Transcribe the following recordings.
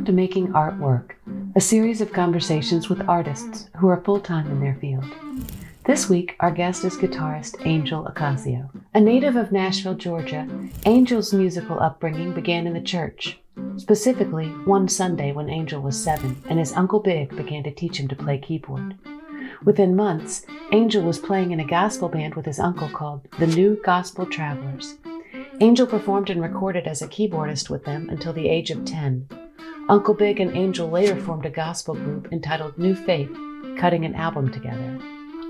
Welcome to Making Art Work, a series of conversations with artists who are full-time in their field. This week, our guest is guitarist Angel Ocasio. A native of Nashville, Georgia, Angel's musical upbringing began in the church. Specifically, one Sunday when Angel was 7 and his Uncle Big began to teach him to play keyboard. Within months, Angel was playing in a gospel band with his uncle called the New Gospel Travelers. Angel performed and recorded as a keyboardist with them until the age of 10. Uncle Big and Angel later formed a gospel group entitled New Faith, cutting an album together.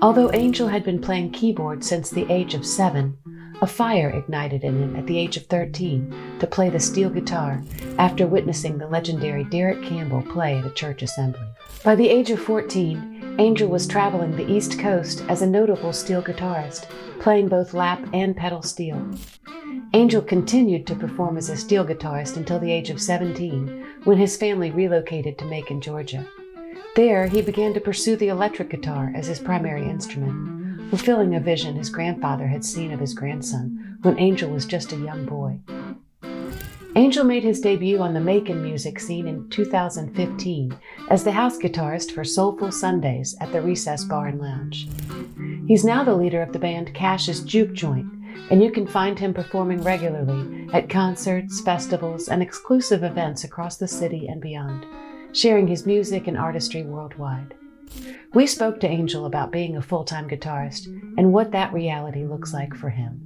Although Angel had been playing keyboard since the age of 7, a fire ignited in him at the age of 13 to play the steel guitar after witnessing the legendary Derek Campbell play at a church assembly. By the age of 14, Angel was traveling the East Coast as a notable steel guitarist, playing both lap and pedal steel. Angel continued to perform as a steel guitarist until the age of 17, when his family relocated to Macon, Georgia. There, he began to pursue the electric guitar as his primary instrument, fulfilling a vision his grandfather had seen of his grandson when Angel was just a young boy. Angel made his debut on the Macon music scene in 2015 as the house guitarist for Soulful Sundays at the Recess Bar and Lounge. He's now the leader of the band Cash's Juke joint, and you can find him performing regularly at concerts, festivals, and exclusive events across the city and beyond, sharing his music and artistry worldwide. We spoke to Angel about being a full-time guitarist and what that reality looks like for him.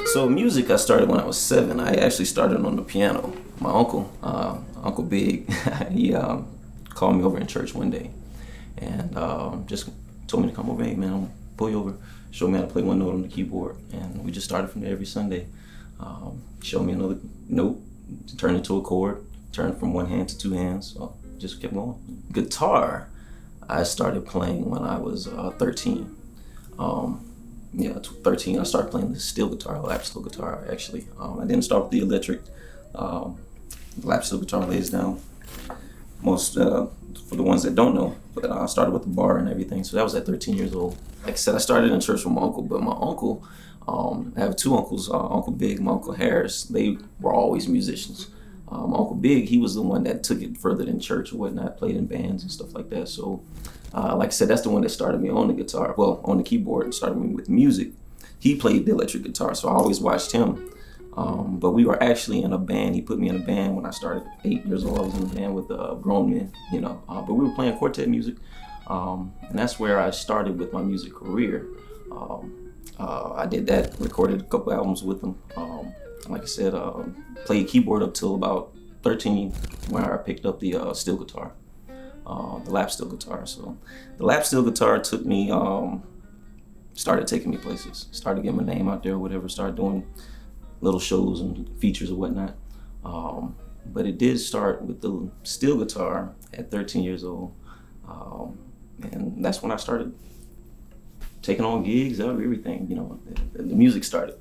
So music I started when I was 7. I actually started on the piano. My uncle, Uncle Big, he called me over in church one day and just told me to come over. Hey man, I'm gonna pull you over, show me how to play one note on the keyboard. And we just started from there every Sunday. Showed me another note, turned into a chord, turned from one hand to two hands, so just kept going. Guitar, I started playing when I was 13. 13, I started playing the steel guitar, lap steel guitar actually. I didn't start with the electric. Lap steel guitar lays down most, for the ones that don't know, but I started with the bar and everything, so that was at 13 years old. Like I said, I started in church with my uncle, but my uncle, I have two uncles, Uncle Big and my Uncle Harris. They were always musicians. My Uncle Big, he was the one that took it further than church or whatnot, played in bands and stuff like that. So, like I said, that's the one that started me on the guitar, well, on the keyboard, and started me with music. He played the electric guitar, so I always watched him. But we were actually in a band. He put me in a band when I started 8 years old. I was in a band with grown men, but we were playing quartet music. And that's where I started with my music career. I did that, recorded a couple albums with him. Like I said, played keyboard up till about 13 when I picked up the steel guitar, the lap steel guitar. So the lap steel guitar took me, started taking me places, started getting my name out there, whatever, started doing little shows and features and whatnot. But it did start with the steel guitar at 13 years old. And that's when I started taking on gigs, everything, the music started.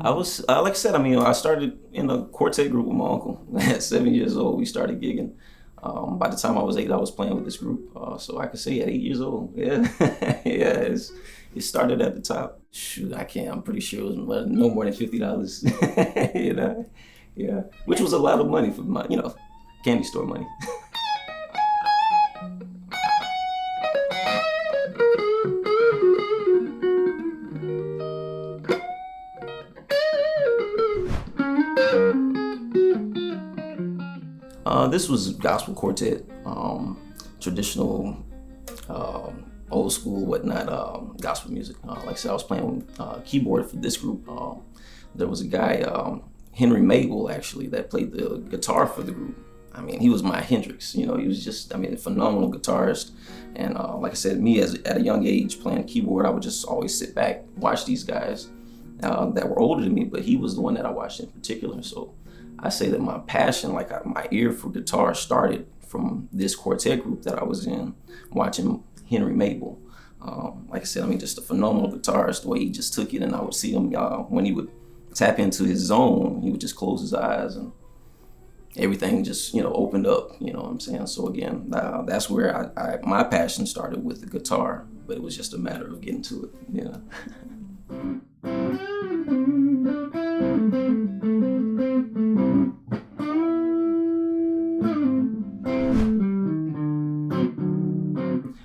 I was, like I said, I started in a quartet group with my uncle. At 7 years old, we started gigging. By the time I was 8, I was playing with this group. So I could say at 8 years old, yeah, it started at the top. Shoot, I'm pretty sure it was no more than $50, yeah, which was a lot of money for my, candy store money. This was gospel quartet, traditional, old school, whatnot, gospel music. Like I said, I was playing keyboard for this group. There was a guy, Henry Mabel, actually, that played the guitar for the group. He was my Hendrix. He was just, a phenomenal guitarist. And like I said, me at a young age playing keyboard, I would just always sit back, watch these guys that were older than me, but he was the one that I watched in particular. So I say that my passion, my ear for guitar started from this quartet group that I was in, watching Henry Mabel. Like I said, just a phenomenal guitarist, the way he just took it, and I would see him when he would tap into his zone, he would just close his eyes and everything just, opened up, you know what I'm saying? So again, that's where my passion started with the guitar, but it was just a matter of getting to it,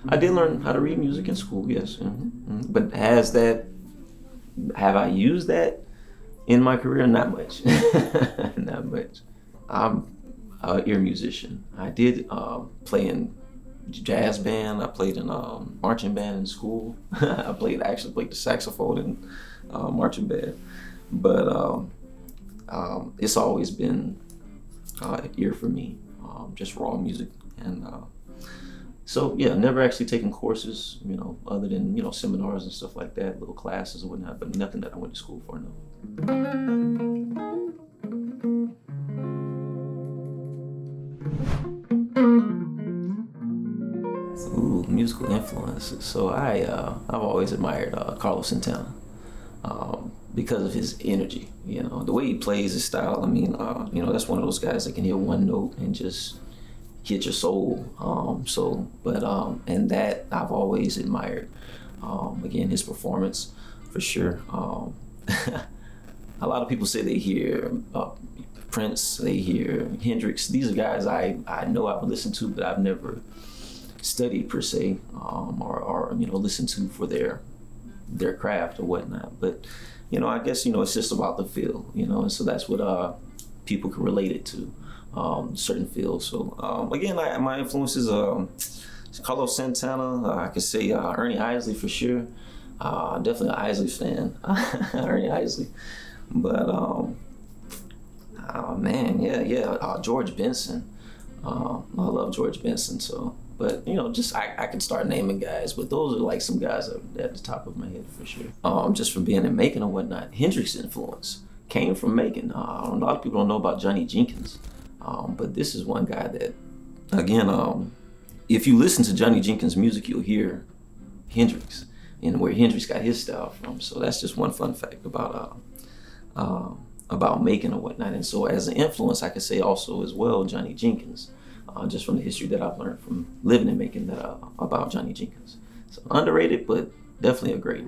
I did learn how to read music in school, yes. But have I used that in my career? Not much. Not much. I'm an ear musician. I did play in jazz band. I played in marching band in school. I actually played the saxophone in marching band. But it's always been ear for me, just raw music. And so yeah, never actually taken courses, other than, seminars and stuff like that, little classes and whatnot, but nothing that I went to school for, no. Ooh, musical influences. So I've always admired Carlos Santana because of his energy. The way he plays his style. I mean, that's one of those guys that can hear one note and just hit your soul. And that I've always admired. Again, his performance for sure. A lot of people say they hear Prince, they hear Hendrix. These are guys I know I've listened to, but I've never studied per se, or listened to for their craft or whatnot. But I guess it's just about the feel, and so that's what people can relate it to, certain feels. So again, my influences, Carlos Santana. I could say Ernie Isley for sure. Definitely an Isley fan, Ernie Isley. But George Benson. I love George Benson. So, but just I can start naming guys, but those are like some guys at the top of my head for sure. Just from being in Macon and whatnot, Hendrix influence came from Macon. A lot of people don't know about Johnny Jenkins, but this is one guy that, again, if you listen to Johnny Jenkins' music, you'll hear Hendrix and where Hendrix got his style from. So that's just one fun fact about Macon and whatnot. And so as an influence, I could say also as well Johnny Jenkins, just from the history that I've learned from living in Macon about Johnny Jenkins. So underrated, but definitely a great.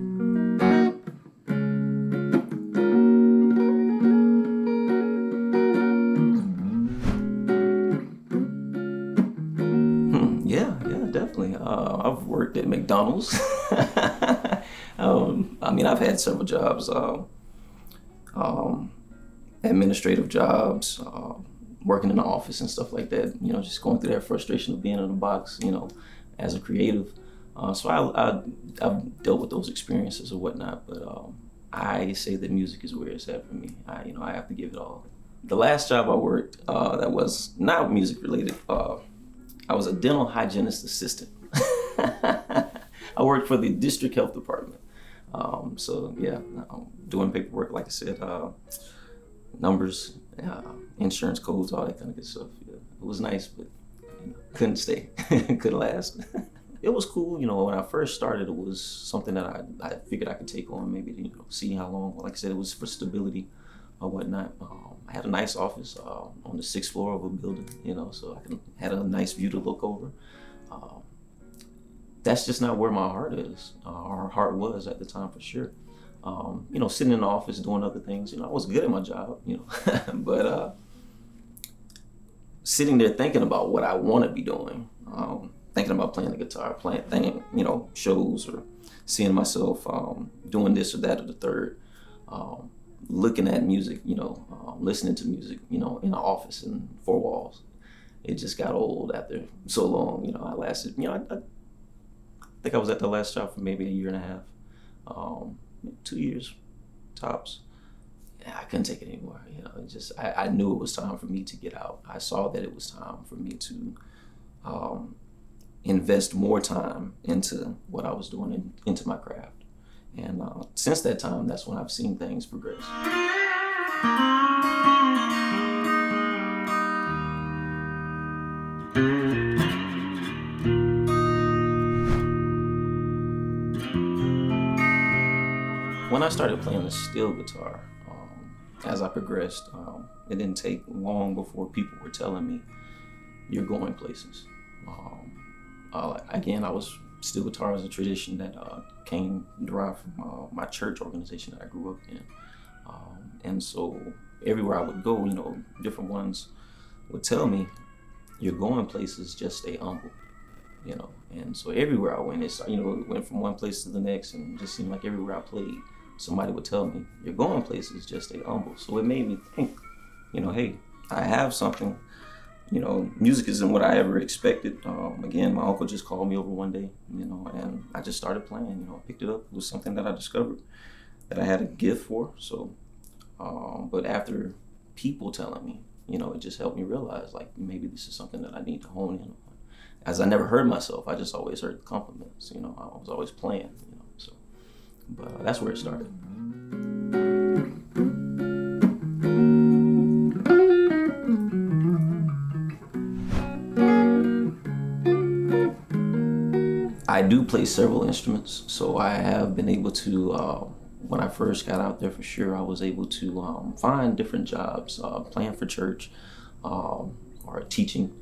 Definitely. I've worked at McDonald's. I've had several jobs, administrative jobs, working in the office and stuff like that. Just going through that frustration of being in a box, as a creative. So I've dealt with those experiences or whatnot, but I say that music is where it's at for me. I have to give it all. The last job I worked that was not music related, I was a dental hygienist assistant. I worked for the district health department. Doing paperwork, like I said, numbers, insurance codes, all that kind of good stuff. Yeah. It was nice, but couldn't stay, couldn't last. It was cool, when I first started, it was something that I figured I could take on, maybe to, see how long. Like I said, it was for stability or whatnot. I had a nice office on the 6th floor of a building, so I had a nice view to look over. That's just not where my heart is, or heart was at the time for sure. Sitting in the office doing other things, I was good at my job, but sitting there thinking about what I want to be doing, thinking about playing the guitar, thinking, shows, or seeing myself doing this or that or the third, looking at music, listening to music, in an office and 4 walls. It just got old after so long. I lasted, I think I was at the last job for maybe a year and a half, 2 years tops. I couldn't take it anymore. I knew it was time for me to get out. I saw that it was time for me to invest more time into what I was doing, into my craft. And since that time, that's when I've seen things progress. When I started playing the steel guitar, as I progressed, it didn't take long before people were telling me, "You're going places." Again, I was steel guitar as a tradition that derived from my church organization that I grew up in, and so everywhere I would go, different ones would tell me, "You're going places, just stay humble." And so everywhere I went, it went from one place to the next, and it just seemed like everywhere I played, somebody would tell me, "You're going places, just stay humble." So it made me think, hey, I have something. Music isn't what I ever expected. Again, my uncle just called me over one day, and I just started playing. I picked it up. It was something that I discovered that I had a gift for. So, but after people telling me, it just helped me realize, like, maybe this is something that I need to hone in on. As I never heard myself, I just always heard the compliments. I was always playing. So, but that's where it started. I do play several instruments, so I have been able to, when I first got out there, for sure, I was able to find different jobs, playing for church, or teaching,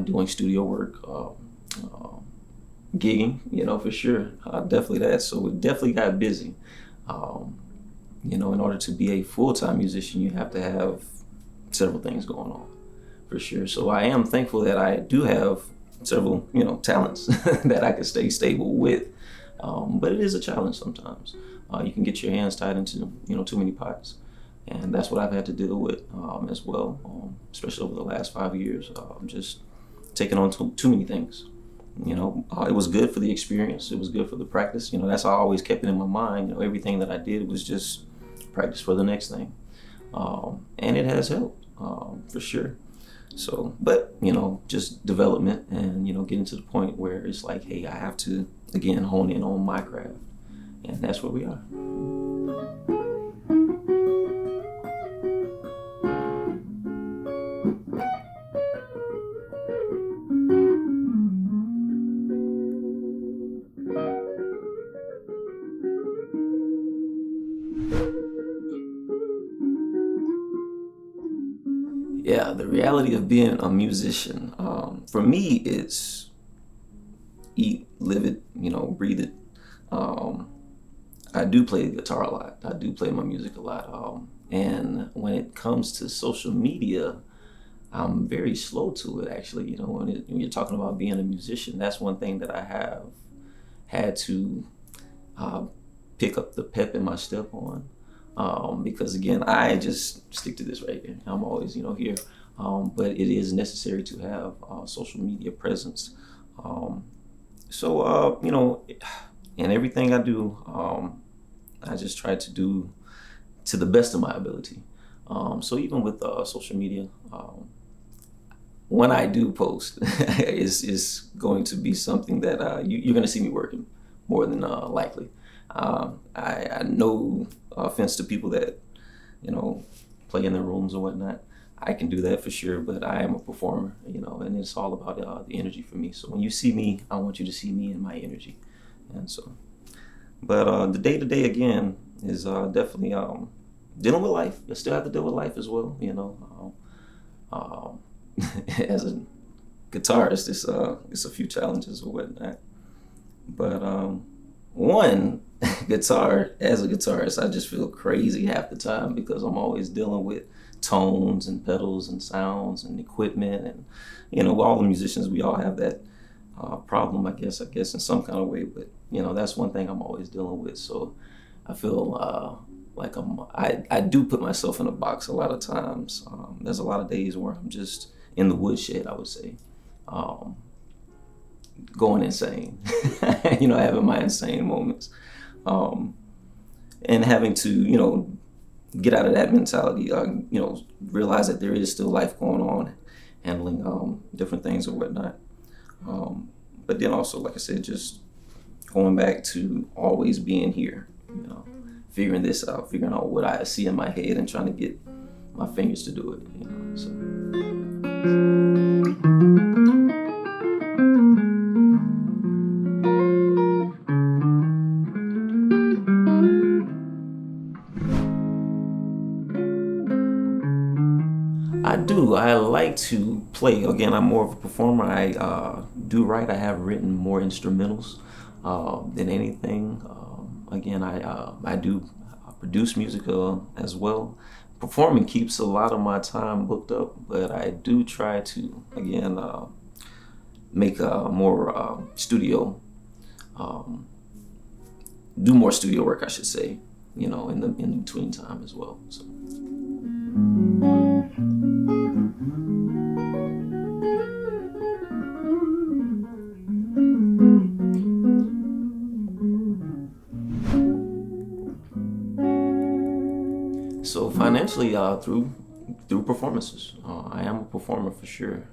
doing studio work, gigging, for sure, definitely that. So it definitely got busy. In order to be a full-time musician, you have to have several things going on, for sure. So I am thankful that I do have several, talents that I can stay stable with. But it is a challenge sometimes. You can get your hands tied into, too many pots. And that's what I've had to deal with as well, especially over the last 5 years. Just taking on too many things. It was good for the experience. It was good for the practice. That's how I always kept it in my mind. Everything that I did was just practice for the next thing. And it has helped, for sure. So, but, just development and, getting to the point where it's like, hey, I have to, again, hone in on my craft. And that's where we are. Yeah, the reality of being a musician, for me, it's eat, live it, breathe it. I do play the guitar a lot. I do play my music a lot. And when it comes to social media, I'm very slow to it, actually. When you're talking about being a musician, that's one thing that I have had to pick up the pep in my step on. Because again, I just stick to this right here. I'm always, here. But it is necessary to have social media presence. So, in everything I do, I just try to do to the best of my ability. So even with social media, when I do post, it's going to be something that you're going to see me working more than likely. I no offense to people that, play in their rooms or whatnot. I can do that for sure, but I am a performer, and it's all about the energy for me. So when you see me, I want you to see me and my energy. And so, but the day-to-day, again, is definitely dealing with life. I still have to deal with life as well, as a guitarist, it's a few challenges or whatnot. But one, guitar, as a guitarist, I just feel crazy half the time because I'm always dealing with tones and pedals and sounds and equipment, and all the musicians, we all have that problem, I guess in some kind of way. But that's one thing I'm always dealing with. So I feel like I do put myself in a box a lot of times. There's a lot of days where I'm just in the woodshed, I would say, going insane, having my insane moments, and having to, get out of that mentality, realize that there is still life going on, handling different things or whatnot. But then also, like I said, just going back to always being here, figuring this out, figuring out what I see in my head and trying to get my fingers to do it, so. do. I like to play. Again, I'm more of a performer. I do write. I have written more instrumentals than anything. Again, I do produce music as well. Performing keeps a lot of my time booked up, but I do try to, again, make more studio, do more studio work, I should say, in the in between time as well. So. So financially, through performances, I am a performer for sure,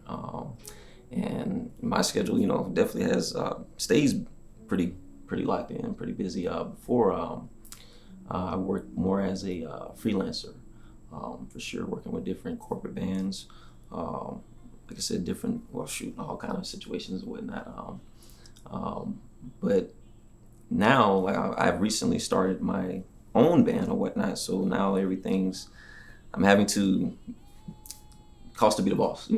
and my schedule, definitely has stays pretty locked in, pretty busy. Before I worked more as a freelancer, for sure, working with different corporate bands, like I said, all kind of situations and whatnot. But now, like I've recently started my own band or whatnot, so now I'm having to cost to be the boss,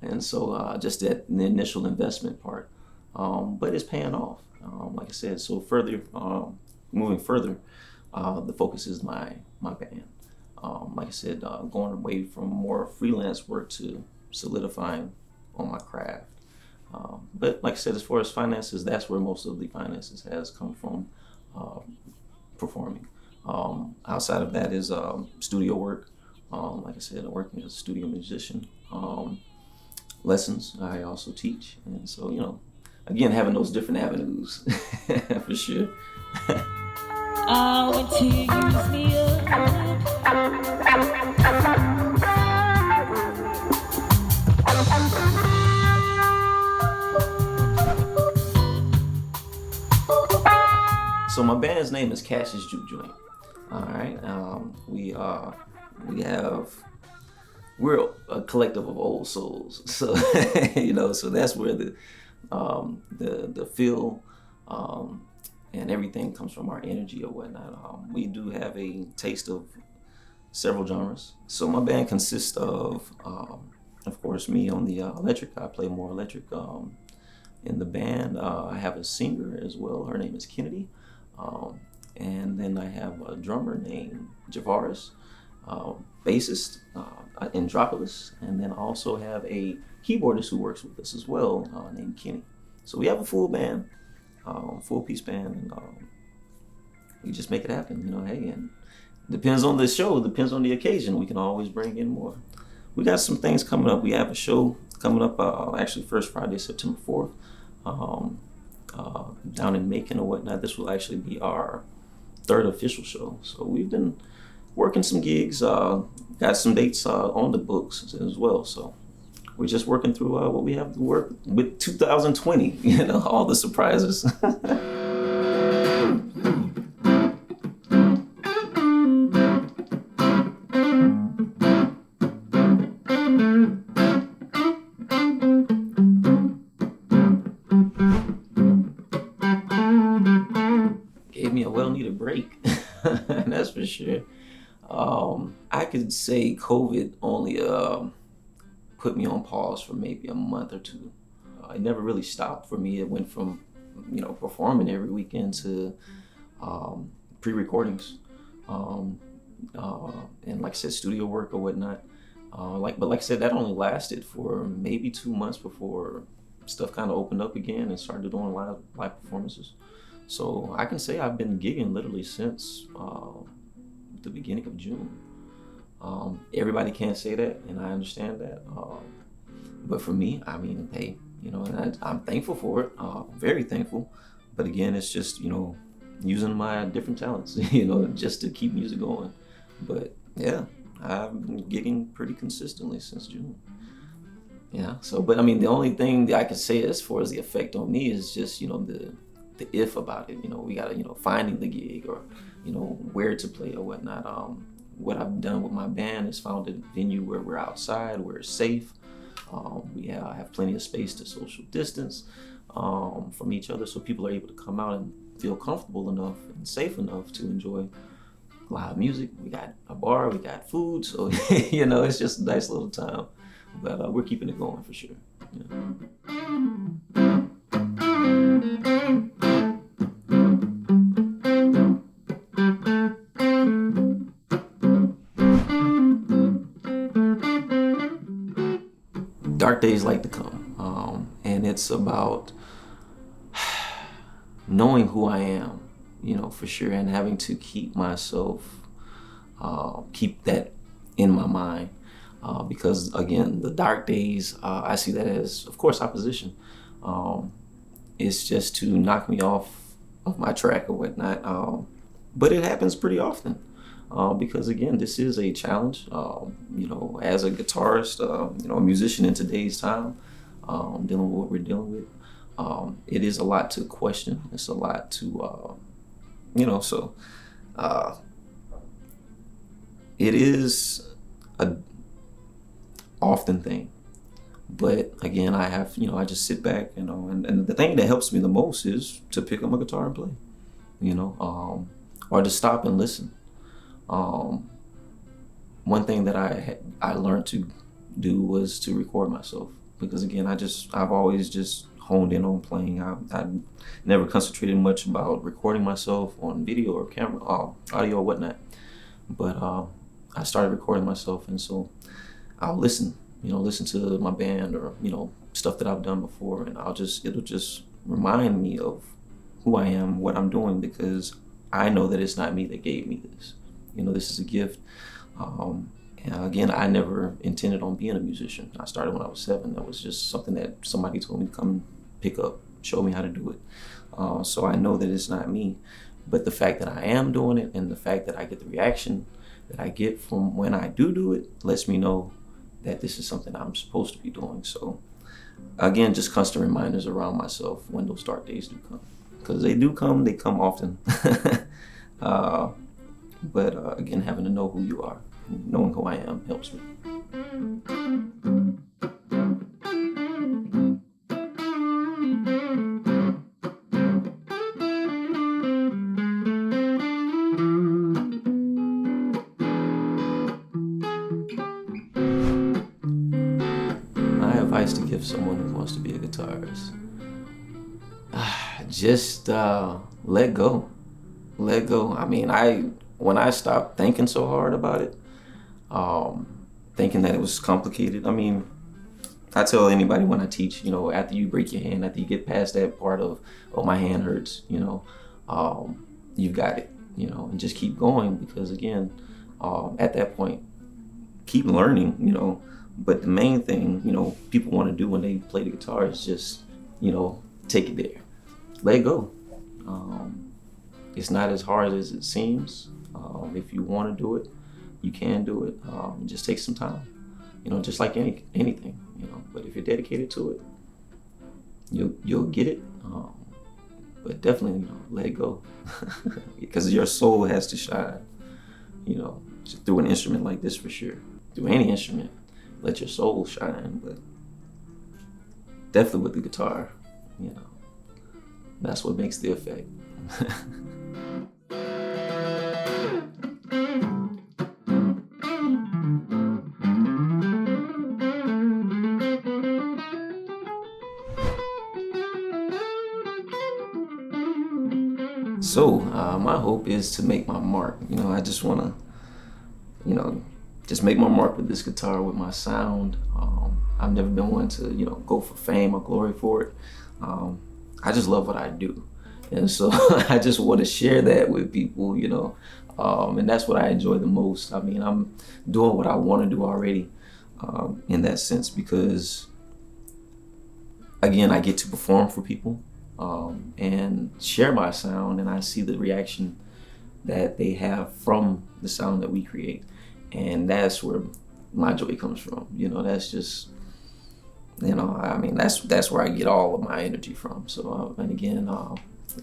and so just the initial investment part, but it's paying off. Like I said, so moving further, the focus is my band. Like I said, going away from more freelance work to solidifying on my craft. But like I said, as far as finances, that's where most of the finances has come from, performing. Outside of that is studio work. Like I said, I'm working as a studio musician. Lessons I also teach, and so again, having those different avenues for sure. I want to use me So my band's name is Cash's Juke Joint. All right, we're a collective of old souls, so so that's where the feel and everything comes from, our energy or whatnot. We do have a taste of several genres. So my band consists of course, me on the electric. I play more electric in the band. I have a singer as well. Her name is Kennedy. And then I have a drummer named Guitarist, bassist Andropolis, and then I also have a keyboardist who works with us as well, named Kenny. So we have a full band, full piece band, and we just make it happen. Hey, and depends on the show, depends on the occasion. We can always bring in more. We got some things coming up. We have a show coming up, actually first Friday, September 4th, down in Macon or whatnot. This will actually be our third official show. So we've been working some gigs, got some dates on the books as well. So we're just working through what we have to work with 2020, all the surprises. Gave me a well-needed break, that's for sure. I could say COVID only put me on pause for maybe a month or two. It never really stopped for me. It went from, performing every weekend to pre-recordings, and like I said, studio work or whatnot. But like I said, that only lasted for maybe 2 months before stuff kind of opened up again and started doing live performances. So I can say I've been gigging literally since the beginning of June. Everybody can't say that, and I understand that. But for me, I mean, hey, and I'm thankful for it, very thankful. But again, it's just, using my different talents, just to keep music going. But yeah, I've been gigging pretty consistently since June. Yeah, so, but I mean, the only thing that I can say as far as the effect on me is just, the if about it. We gotta, finding the gig or, where to play or whatnot. What I've done with my band is found a venue where we're outside, where it's safe. We have plenty of space to social distance from each other, so people are able to come out and feel comfortable enough and safe enough to enjoy live music. We got a bar, we got food, so it's just a nice little time. But we're keeping it going for sure. Yeah. Dark days like to come, and it's about knowing who I am, for sure, and having to keep myself, keep that in my mind, because again, the dark days, I see that as, of course, opposition. It's just to knock me off of my track or whatnot, but it happens pretty often. Because again, this is a challenge. As a guitarist, a musician in today's time, dealing with what we're dealing with, it is a lot to question. It's a lot to, it is a often thing. But again, I have, I just sit back, and the thing that helps me the most is to pick up my guitar and play, or to stop and listen. One thing that I learned to do was to record myself, because again, I've always just honed in on playing. I never concentrated much about recording myself on video or camera, audio or whatnot. But I started recording myself, and so I'll listen to my band or stuff that I've done before, and it'll just remind me of who I am, what I'm doing, because I know that it's not me that gave me this. This is a gift. And again, I never intended on being a musician. I started when I was 7. That was just something that somebody told me to come pick up, show me how to do it. So I know that it's not me. But the fact that I am doing it, and the fact that I get the reaction that I get from when I do it, lets me know that this is something I'm supposed to be doing. So again, just constant reminders around myself when those dark days do come. Because they do come, they come often. But again, having to know who you are, knowing who I am, helps me. My advice to give someone who wants to be a guitarist: just let go. Let go. I mean, when I stopped thinking so hard about it, thinking that it was complicated. I mean, I tell anybody when I teach, after you break your hand, after you get past that part of, oh, my hand hurts, you've got it, and just keep going, because again, at that point, keep learning, but the main thing, people want to do when they play the guitar is just, take it there, let go. It's not as hard as it seems. If you want to do it, you can do it. It just takes some time, just like anything, But if you're dedicated to it, you'll get it. But definitely, let it go, because your soul has to shine, through an instrument like this for sure. Through any instrument, let your soul shine. But definitely with the guitar, that's what makes the effect. So my hope is to make my mark. I just want to, just make my mark with this guitar, with my sound. I've never been one to, go for fame or glory for it. I just love what I do. And so I just want to share that with people, and that's what I enjoy the most. I mean, I'm doing what I want to do already, in that sense, because again, I get to perform for people. And share my sound, and I see the reaction that they have from the sound that we create, and that's where my joy comes from. That's just, I mean, that's where I get all of my energy from. So, and again,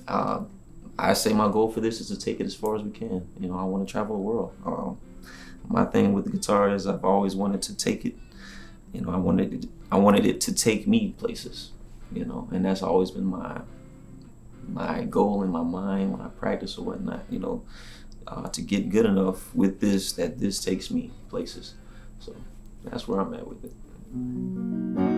I say my goal for this is to take it as far as we can. I want to travel the world. My thing with the guitar is I've always wanted to take it. I wanted it to take me places. And that's always been my goal in my mind when I practice or whatnot, to get good enough with this, that this takes me places. So that's where I'm at with it. one.